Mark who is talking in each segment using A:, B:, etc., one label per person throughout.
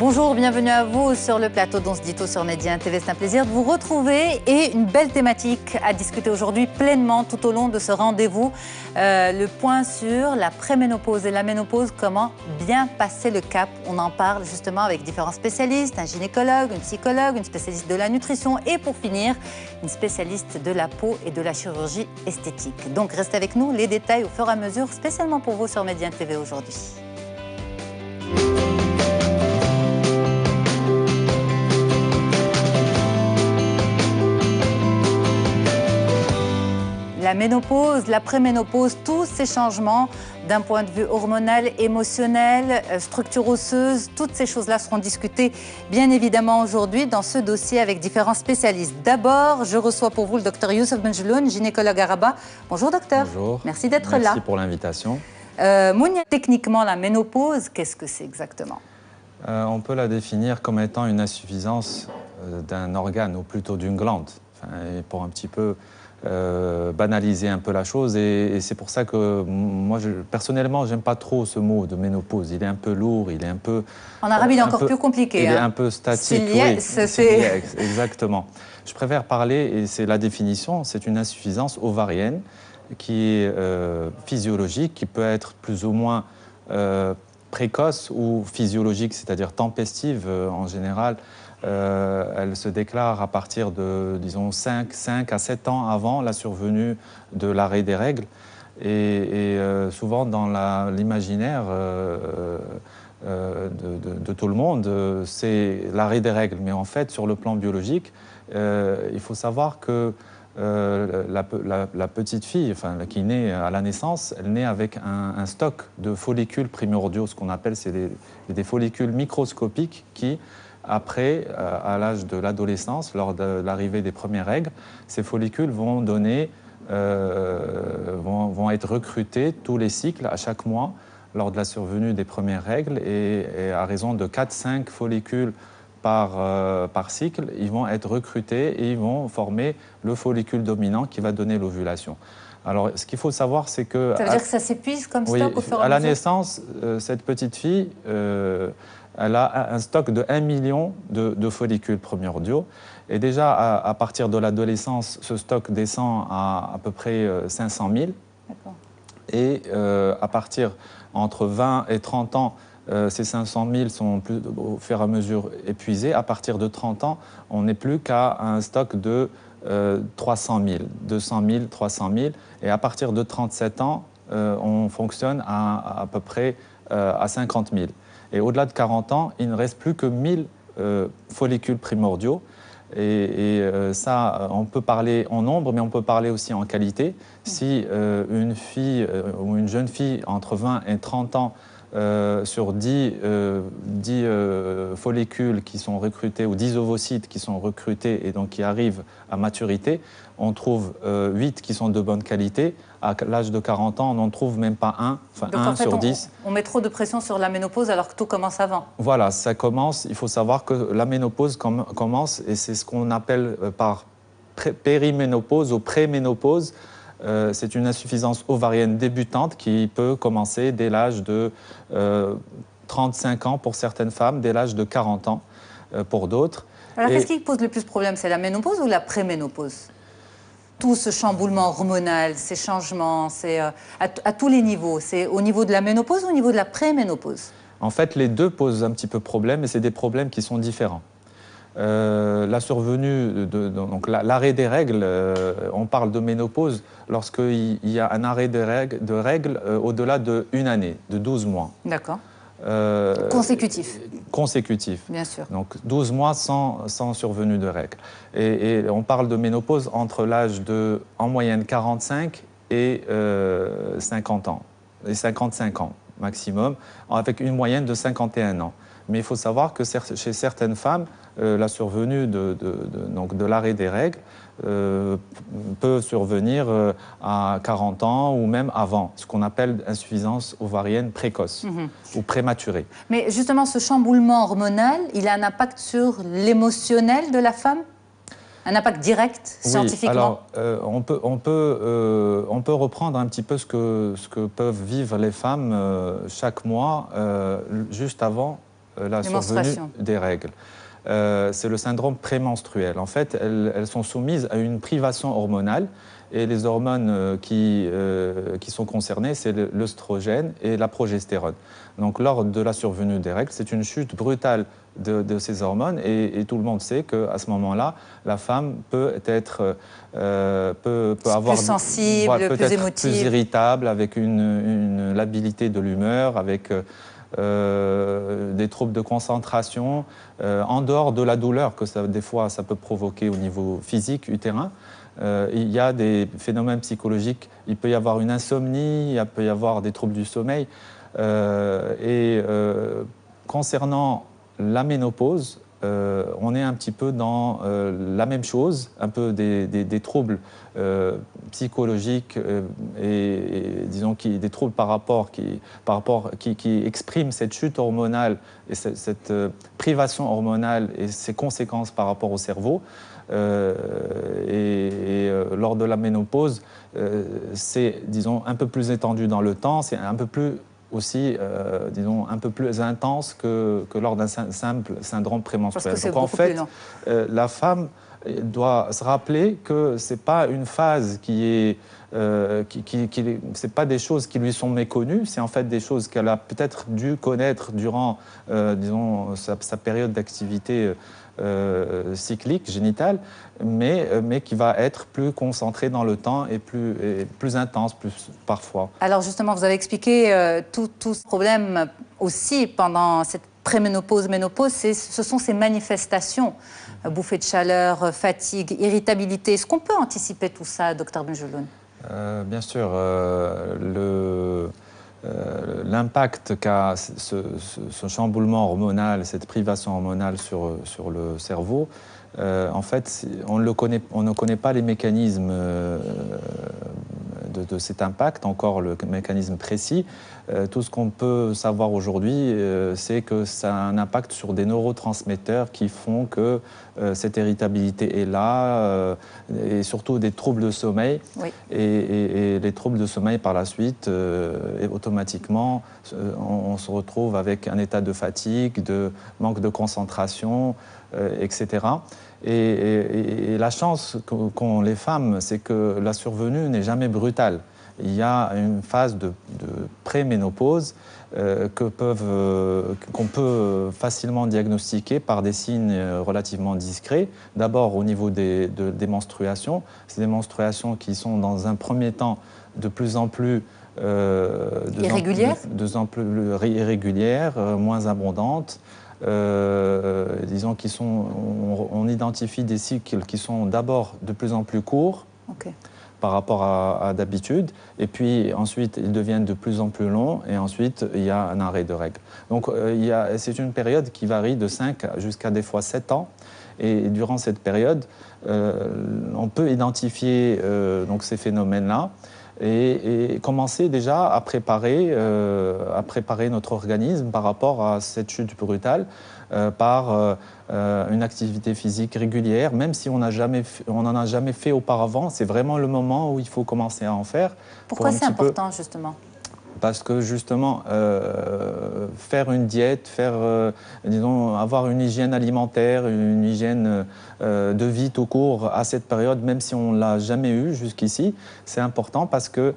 A: Bonjour, bienvenue à vous sur le plateau d'On se dit tout sur Média TV. C'est un plaisir de vous retrouver et une belle thématique à discuter aujourd'hui pleinement tout au long de ce rendez-vous. Le point sur la préménopause et la ménopause, comment bien passer le cap. On en parle justement avec différents spécialistes, un gynécologue, une psychologue, une spécialiste de la nutrition et pour finir, une spécialiste de la peau et de la chirurgie esthétique. Donc restez avec nous, les détails au fur et à mesure, spécialement pour vous sur Média TV aujourd'hui. La ménopause, la préménopause, tous ces changements d'un point de vue hormonal, émotionnel, structure osseuse, toutes ces choses-là seront discutées bien évidemment aujourd'hui dans ce dossier avec différents spécialistes. D'abord, je reçois pour vous le docteur Youssef Benjeloun, gynécologue à Rabat. Bonjour docteur.
B: Bonjour.
A: Merci d'être là.
B: Merci pour l'invitation.
A: Mounia, techniquement, la ménopause, qu'est-ce que c'est exactement?
B: On peut la définir comme étant une insuffisance d'un organe ou plutôt d'une glande. Et pour un petit peu banaliser un peu la chose et c'est pour ça que moi personnellement j'aime pas trop ce mot de ménopause. Il est un peu lourd, il est un peu
A: en arabe il est encore plus compliqué.
B: Il est un peu statique. Exactement. Je préfère parler, et c'est la définition, c'est une insuffisance ovarienne qui est physiologique, qui peut être plus ou moins précoce ou physiologique, c'est-à-dire tempestive en général. Elle se déclare à partir de, disons, 5 à 7 ans avant la survenue de l'arrêt des règles. Et souvent, dans l'imaginaire de tout le monde, c'est l'arrêt des règles. Mais en fait, sur le plan biologique, il faut savoir que la petite fille, enfin, qui naît à la naissance, elle naît avec un stock de follicules primordiaux, ce qu'on appelle des follicules microscopiques qui, après, à l'âge de l'adolescence, lors de l'arrivée des premières règles, ces follicules vont être recrutés tous les cycles, à chaque mois, lors de la survenue des premières règles, et à raison de 4-5 follicules par cycle, ils vont être recrutés et ils vont former le follicule dominant qui va donner l'ovulation. Alors, ce qu'il faut savoir, c'est que...
A: Ça veut dire que ça s'épuise comme stock au fur et à mesure?
B: À la naissance, cette petite fille... elle a un stock de 1 million de follicules primordiaux. Et déjà, à partir de l'adolescence, ce stock descend à peu près 500 000. Et à partir entre 20 et 30 ans, ces 500 000 sont au fur et à mesure épuisés. À partir de 30 ans, on n'est plus qu'à un stock de 300 000, 200 000, 300 000. Et à partir de 37 ans, on fonctionne à peu près à 50 000. Et au-delà de 40 ans, il ne reste plus que 1000 follicules primordiaux. Et ça, on peut parler en nombre, mais on peut parler aussi en qualité. Si une fille ou une jeune fille entre 20 et 30 ans, sur 10 follicules qui sont recrutés, ou 10 ovocytes qui sont recrutés et donc qui arrivent à maturité, on trouve 8 qui sont de bonne qualité. À l'âge de 40 ans, on n'en trouve même pas un, enfin donc, 1 en fait, sur 10.
A: On met trop de pression sur la ménopause alors que tout commence avant.
B: Voilà, ça commence. Il faut savoir que la ménopause commence, et c'est ce qu'on appelle par périménopause ou préménopause. C'est une insuffisance ovarienne débutante qui peut commencer dès l'âge de 35 ans pour certaines femmes, dès l'âge de 40 ans pour d'autres.
A: Alors qu'est-ce qui pose le plus de problème? C'est la ménopause ou la préménopause? Tout ce chamboulement hormonal, ces changements, c'est à tous les niveaux. C'est au niveau de la ménopause ou au niveau de la préménopause?
B: En fait, les deux posent un petit peu problème, et c'est des problèmes qui sont différents. La survenue, donc l'arrêt des règles, on parle de ménopause lorsqu'il y a un arrêt de règles au-delà d'une année, de 12 mois.
A: D'accord. Consécutif.
B: Consécutif.
A: Bien sûr.
B: Donc 12 mois sans survenue de règles. Et on parle de ménopause entre l'âge de, en moyenne, 45 et 50 ans, et 55 ans maximum, avec une moyenne de 51 ans. Mais il faut savoir que chez certaines femmes, la survenue de l'arrêt des règles peut survenir à 40 ans ou même avant, ce qu'on appelle insuffisance ovarienne précoce ou prématurée.
A: Mais justement, ce chamboulement hormonal, il a un impact sur l'émotionnel de la femme? Un impact direct, scientifiquement?
B: Alors, on peut reprendre un petit peu ce que peuvent vivre les femmes chaque mois, juste avant la survenue des règles. C'est le syndrome prémenstruel. En fait, elles sont soumises à une privation hormonale et les hormones qui sont concernées, c'est l'œstrogène et la progestérone. Donc, lors de la survenue des règles, c'est une chute brutale de ces hormones et tout le monde sait qu'à ce moment-là, la femme peut avoir
A: plus sensible, plus émotive,
B: plus irritable, avec une labilité de l'humeur, avec des troubles de concentration, en dehors de la douleur que des fois ça peut provoquer au niveau physique, utérin. Il y a des phénomènes psychologiques, il peut y avoir une insomnie, il peut y avoir des troubles du sommeil. Concernant la ménopause, on est un petit peu dans la même chose, un peu des troubles psychologiques et disons des troubles qui expriment cette chute hormonale et cette privation hormonale et ses conséquences par rapport au cerveau. Lors de la ménopause, c'est, disons, un peu plus étendu dans le temps, c'est un peu plus aussi, disons, un peu plus intense que lors d'un simple syndrome prémenstruel.
A: Donc en fait,
B: la femme doit se rappeler que c'est pas une phase c'est pas des choses qui lui sont méconnues, c'est en fait des choses qu'elle a peut-être dû connaître durant, disons, sa période d'activité cyclique, génitale, mais qui va être plus concentrée dans le temps et plus intense parfois.
A: Alors justement, vous avez expliqué tout ce problème aussi pendant cette préménopause, ménopause, ce sont ces manifestations, bouffées de chaleur, fatigue, irritabilité. Est-ce qu'on peut anticiper tout ça, docteur Benjeloun?
B: Bien sûr. L'impact qu'a ce chamboulement hormonal, cette privation hormonale sur le cerveau, en fait, on ne connaît pas les mécanismes de cet impact, encore le mécanisme précis. Tout ce qu'on peut savoir aujourd'hui, c'est que ça a un impact sur des neurotransmetteurs qui font que cette irritabilité est là, et surtout des troubles de sommeil.
A: Oui.
B: Et les troubles de sommeil, par la suite, automatiquement, on se retrouve avec un état de fatigue, de manque de concentration, etc. Et la chance qu'ont les femmes, c'est que la survenue n'est jamais brutale. Il y a une phase de préménopause qu'on peut facilement diagnostiquer par des signes relativement discrets. D'abord au niveau des menstruations. C'est des menstruations qui sont dans un premier temps de plus en plus irrégulières, moins abondantes. Disons on identifie des cycles qui sont d'abord de plus en plus courts.
A: Okay.
B: Par rapport à d'habitude, et puis ensuite ils deviennent de plus en plus longs, et ensuite il y a un arrêt de règles. Donc c'est une période qui varie de 5 jusqu'à des fois 7 ans, et durant cette période, on peut identifier donc ces phénomènes-là, et commencer déjà à préparer notre organisme par rapport à cette chute brutale par une activité physique régulière, même si on n'en a jamais fait auparavant. C'est vraiment le moment où il faut commencer à en faire.
A: Pourquoi c'est important, justement ?
B: Parce que justement, faire une diète, disons, avoir une hygiène alimentaire, une hygiène de vie tout court à cette période, même si on ne l'a jamais eu jusqu'ici, c'est important parce que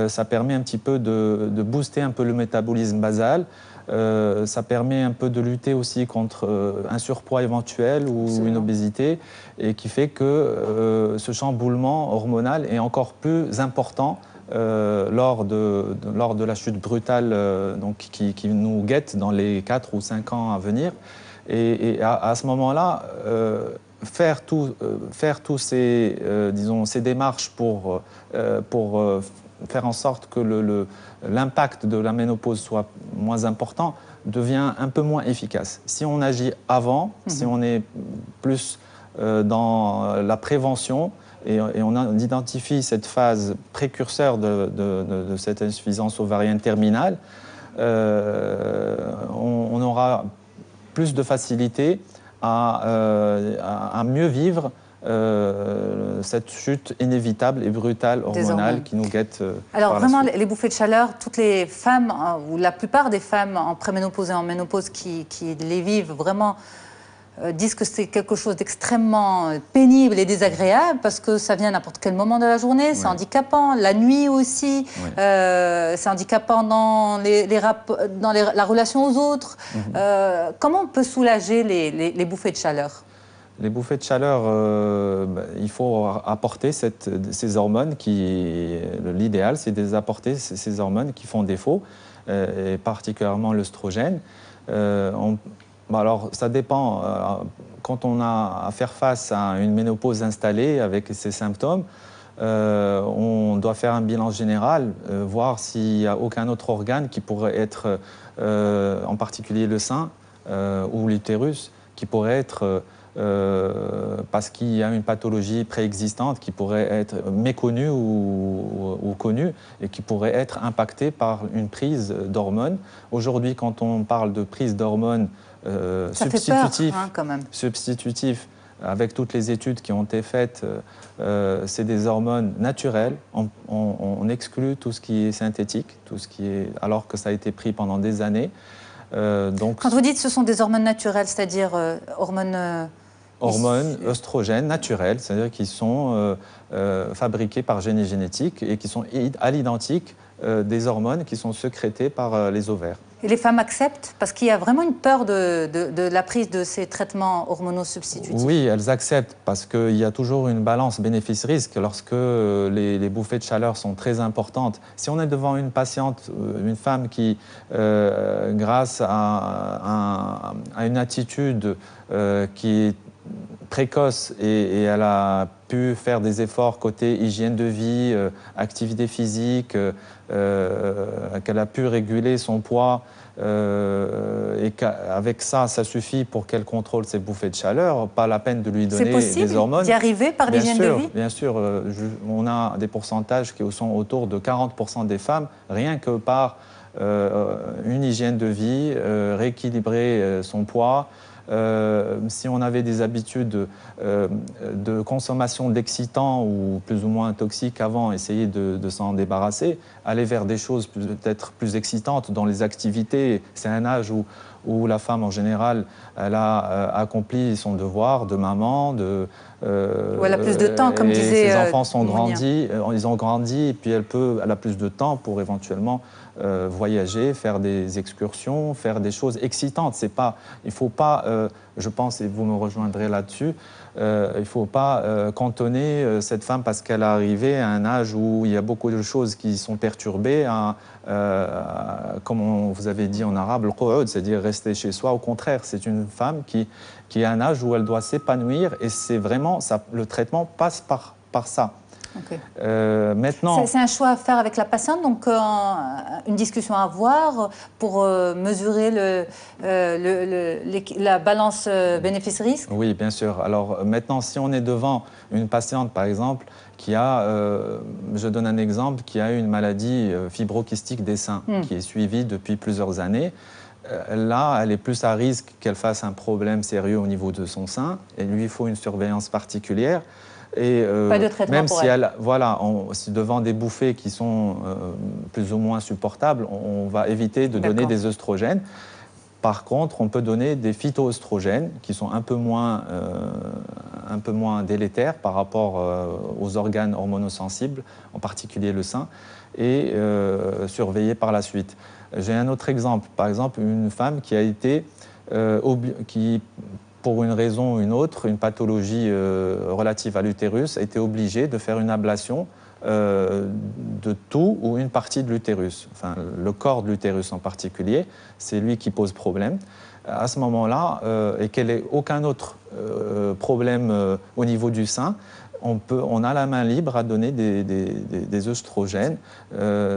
B: ça permet un petit peu de booster un peu le métabolisme basal. Ça permet un peu de lutter aussi contre un surpoids éventuel ou une obésité, et qui fait que ce chamboulement hormonal est encore plus important lors de la chute brutale donc, qui nous guette dans les 4 ou 5 ans à venir. Et à ce moment-là, faire tous ces, disons, ces démarches pour faire en sorte que l'impact de la ménopause soit moins important devient un peu moins efficace. Si on agit avant, si on est plus dans la prévention, et on identifie cette phase précurseur de cette insuffisance ovarienne terminale, on aura plus de facilité à mieux vivre cette chute inévitable et brutale hormonale qui nous guette.
A: Alors vraiment, les bouffées de chaleur, toutes les femmes, ou la plupart des femmes en préménopause et en ménopause qui les vivent vraiment, disent que c'est quelque chose d'extrêmement pénible et désagréable parce que ça vient à n'importe quel moment de la journée, c'est handicapant, la nuit aussi, c'est handicapant dans la relation aux autres. Comment on peut soulager les bouffées de chaleur?
B: Les bouffées de chaleur, il faut apporter ces hormones l'idéal, c'est d'apporter ces hormones qui font défaut, et particulièrement l'œstrogène. Alors, ça dépend. Quand on a à faire face à une ménopause installée avec ces symptômes, on doit faire un bilan général, voir s'il n'y a aucun autre organe qui pourrait être, en particulier le sein ou l'utérus, qui pourrait être, parce qu'il y a une pathologie préexistante qui pourrait être méconnue ou connue et qui pourrait être impactée par une prise d'hormones. Aujourd'hui, quand on parle de prise d'hormones substitutif, avec toutes les études qui ont été faites, c'est des hormones naturelles. On exclut tout ce qui est synthétique, alors que ça a été pris pendant des années.
A: Quand vous dites que ce sont des hormones naturelles, c'est-à-dire hormones
B: œstrogènes naturels, c'est-à-dire qui sont fabriqués par génie génétique et qui sont à l'identique des hormones qui sont sécrétées par les ovaires.
A: Et les femmes acceptent? Parce qu'il y a vraiment une peur de la prise de ces traitements hormonaux substitutifs.
B: Oui, elles acceptent parce qu'il y a toujours une balance bénéfice-risque lorsque les bouffées de chaleur sont très importantes. Si on est devant une patiente, une femme qui, grâce à une attitude qui est précoce et elle a pu faire des efforts côté hygiène de vie, activité physique, qu'elle a pu réguler son poids et qu'avec ça, ça suffit pour qu'elle contrôle ses bouffées de chaleur, pas la peine de lui donner des hormones.
A: C'est possible d'y arriver par l'hygiène de vie?
B: Bien sûr, on a des pourcentages qui sont autour de 40% des femmes, rien que par une hygiène de vie, rééquilibrer son poids. Si on avait des habitudes de consommation d'excitants ou plus ou moins toxiques avant, essayer de s'en débarrasser, aller vers des choses peut-être plus excitantes dans les activités. C'est un âge où la femme en général, elle a accompli son devoir de maman,
A: où elle a plus de temps, comme disait
B: ses enfants sont grandis, ils ont grandi et puis elle a plus de temps pour éventuellement voyager, faire des excursions, faire des choses excitantes. Il ne faut pas, je pense, et vous me rejoindrez là-dessus, il ne faut pas cantonner cette femme parce qu'elle est arrivée à un âge où il y a beaucoup de choses qui sont perturbées, comme vous avez dit en arabe, le qu'oud, c'est-à-dire rester chez soi. Au contraire, c'est une femme qui a un âge où elle doit s'épanouir et c'est vraiment, le traitement passe par ça.
A: Okay.
B: Maintenant,
A: c'est un choix à faire avec la patiente, donc une discussion à avoir pour mesurer la balance bénéfice-risque.
B: Oui, bien sûr. Alors maintenant, si on est devant une patiente, par exemple, qui a, je donne un exemple, qui a une maladie fibrokystique des seins, qui est suivie depuis plusieurs années, là, elle est plus à risque qu'elle fasse un problème sérieux au niveau de son sein, et lui, il faut une surveillance particulière. Et
A: pas de traitement
B: même
A: pour
B: si
A: elle.
B: Si devant des bouffées qui sont plus ou moins supportables, on va éviter de donner des œstrogènes. Par contre, on peut donner des phytoœstrogènes qui sont un peu moins délétères par rapport aux organes hormonosensibles, en particulier le sein, et surveiller par la suite. J'ai un autre exemple. Par exemple, une femme qui a été pour une raison ou une autre, une pathologie relative à l'utérus, a été obligée de faire une ablation de tout ou une partie de l'utérus. Enfin, le corps de l'utérus en particulier, c'est lui qui pose problème. À ce moment-là, et qu'elle ait aucun autre problème au niveau du sein, on a la main libre à donner des œstrogènes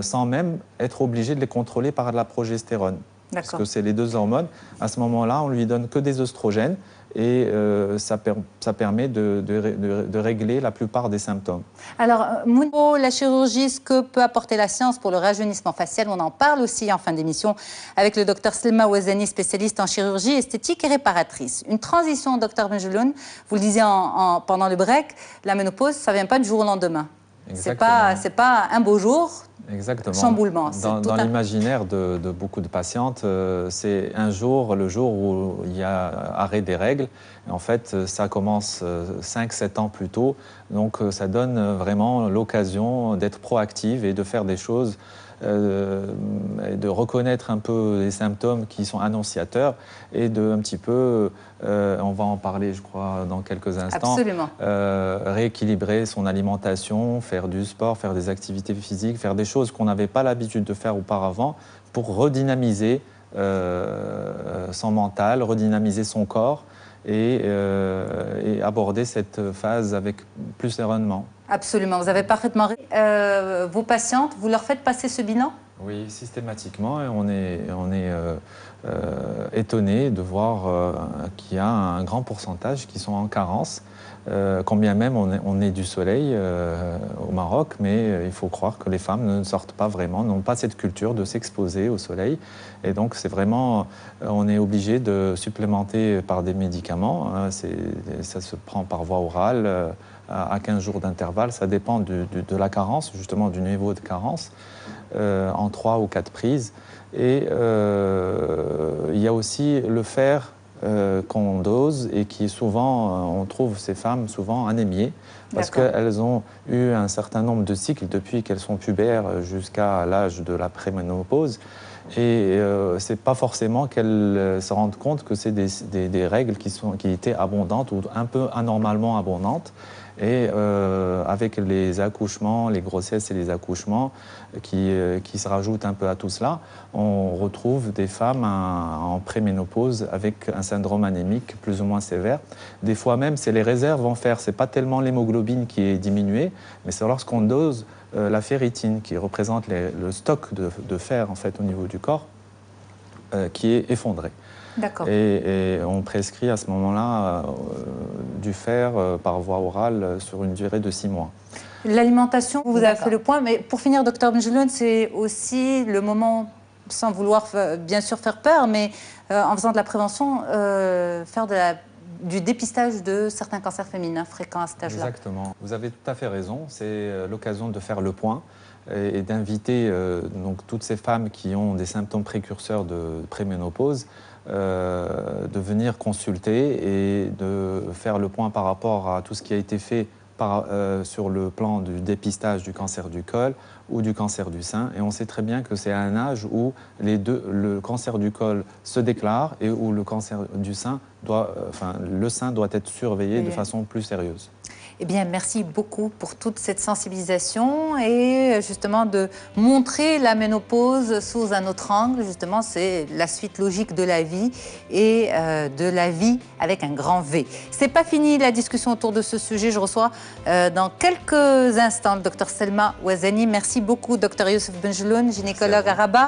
B: sans même être obligé de les contrôler par de la progestérone. parce que c'est les deux hormones. À ce moment-là, on lui donne que des œstrogènes et ça permet de régler la plupart des symptômes.
A: Alors, Mouno, la chirurgie, ce que peut apporter la science pour le rajeunissement facial, on en parle aussi en fin d'émission avec le docteur Selma Ouazani, spécialiste en chirurgie esthétique et réparatrice. Une transition, docteur Benjeloun, vous le disiez pendant le break, la ménopause, ça ne vient pas du jour au lendemain. C'est pas un beau jour.
B: Exactement.
A: Chamboulement.
B: Dans l'imaginaire de beaucoup de patientes, c'est un jour, le jour où il y a arrêt des règles. Et en fait, ça commence 5-7 ans plus tôt. Donc, ça donne vraiment l'occasion d'être proactive et de faire des choses, et de reconnaître un peu les symptômes qui sont annonciateurs et de un petit peu, on va en parler je crois dans quelques instants, rééquilibrer son alimentation, faire du sport, faire des activités physiques, faire des choses qu'on n'avait pas l'habitude de faire auparavant pour redynamiser son mental, redynamiser son corps et aborder cette phase avec plus sereinement.
A: Absolument, vous avez parfaitement raison. Vos patientes, vous leur faites passer ce bilan?
B: Oui, systématiquement. Et on est étonné de voir qu'il y a un grand pourcentage qui sont en carence. Quand bien même on est du soleil au Maroc, mais il faut croire que les femmes ne sortent pas vraiment, n'ont pas cette culture de s'exposer au soleil. Et donc c'est vraiment, on est obligé de supplémenter par des médicaments. Ça se prend par voie orale à 15 jours d'intervalle. Ça dépend de la carence, justement du niveau de carence, en 3 ou 4 prises. Et il y a aussi le fer qu'on dose et qui souvent, on trouve ces femmes souvent anémiées parce qu'elles ont eu un certain nombre de cycles depuis qu'elles sont pubères jusqu'à l'âge de la préménopause. Et c'est pas forcément qu'elles se rendent compte que c'est des règles qui étaient abondantes ou un peu anormalement abondantes. Et avec les accouchements, les grossesses et les accouchements qui se rajoutent un peu à tout cela, on retrouve des femmes en préménopause avec un syndrome anémique plus ou moins sévère. Des fois même, c'est les réserves en fer. C'est pas tellement l'hémoglobine qui est diminuée, mais c'est lorsqu'on dose la ferritine, qui représente le stock de fer en fait, au niveau du corps, qui est effondré. Et on prescrit à ce moment-là du fer par voie orale sur une durée de 6 mois.
A: L'alimentation, vous avez fait le point, mais pour finir, docteur Benjeloun, c'est aussi le moment, sans vouloir bien sûr faire peur, mais en faisant de la prévention, faire du dépistage de certains cancers féminins fréquents à cet âge-là.
B: Exactement. Vous avez tout à fait raison. C'est l'occasion de faire le point et d'inviter donc toutes ces femmes qui ont des symptômes précurseurs de préménopause de venir consulter et de faire le point par rapport à tout ce qui a été fait sur le plan du dépistage du cancer du col ou du cancer du sein. Et on sait très bien que c'est à un âge où le cancer du col se déclare et où le cancer du sein le sein doit être surveillé de façon plus sérieuse.
A: Eh bien, merci beaucoup pour toute cette sensibilisation et justement de montrer la ménopause sous un autre angle. Justement, c'est la suite logique de la vie et de la vie avec un grand V. C'est pas fini la discussion autour de ce sujet. Je reçois dans quelques instants le docteur Selma Ouazani. Merci beaucoup, docteur Youssef Benjeloun, gynécologue à Rabat.